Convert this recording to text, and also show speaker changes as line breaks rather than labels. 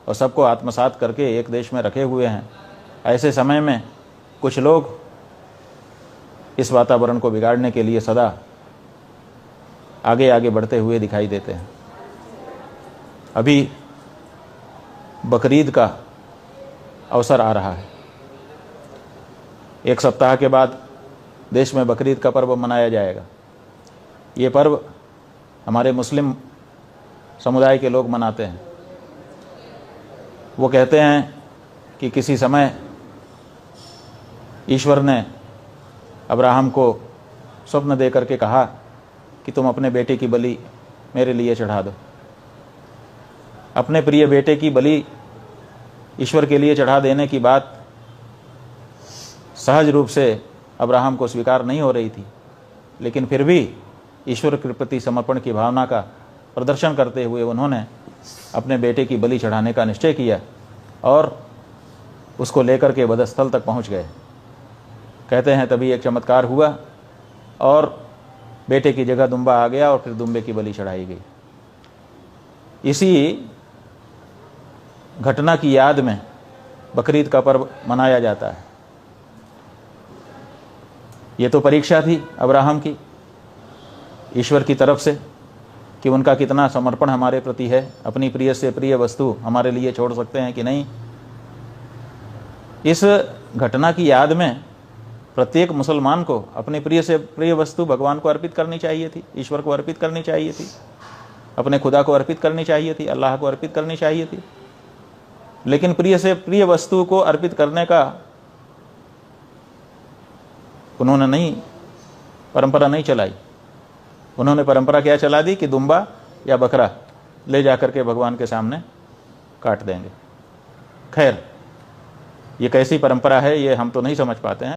और सबको आत्मसात करके एक देश में रखे हुए हैं। ऐसे समय में कुछ लोग इस वातावरण को बिगाड़ने के लिए सदा आगे आगे बढ़ते हुए दिखाई देते हैं। अभी बकरीद का अवसर आ रहा है। एक सप्ताह के बाद देश में बकरीद का पर्व मनाया जाएगा। ये पर्व हमारे मुस्लिम समुदाय के लोग मनाते हैं। वो कहते हैं कि किसी समय ईश्वर ने अब्राहम को स्वप्न दे करके कहा कि तुम अपने बेटे की बलि मेरे लिए चढ़ा दो। अपने प्रिय बेटे की बलि ईश्वर के लिए चढ़ा देने की बात सहज रूप से अब्राहम को स्वीकार नहीं हो रही थी, लेकिन फिर भी ईश्वर के प्रति समर्पण की भावना का प्रदर्शन करते हुए उन्होंने अपने बेटे की बलि चढ़ाने का निश्चय किया और उसको लेकर के वधस्थल तक पहुंच गए। कहते हैं तभी एक चमत्कार हुआ और बेटे की जगह दुम्बा आ गया और फिर दुम्बे की बलि चढ़ाई गई। इसी घटना की याद में बकरीद का पर्व मनाया जाता है। ये तो परीक्षा थी अब्राहम की ईश्वर की तरफ से कि उनका कितना समर्पण हमारे प्रति है, अपनी प्रिय से प्रिय वस्तु हमारे लिए छोड़ सकते हैं कि नहीं। इस घटना की याद में प्रत्येक मुसलमान को अपनी प्रिय से प्रिय वस्तु भगवान को अर्पित करनी चाहिए थी, ईश्वर को अर्पित करनी चाहिए थी, अपने खुदा को अर्पित करनी चाहिए थी, अल्लाह को अर्पित करनी चाहिए थी। लेकिन प्रिय से प्रिय वस्तु को अर्पित करने का उन्होंने परंपरा नहीं चलाई। उन्होंने परंपरा क्या चला दी कि दुम्बा या बकरा ले जाकर के भगवान के सामने काट देंगे। खैर, ये कैसी परंपरा है ये हम तो नहीं समझ पाते हैं।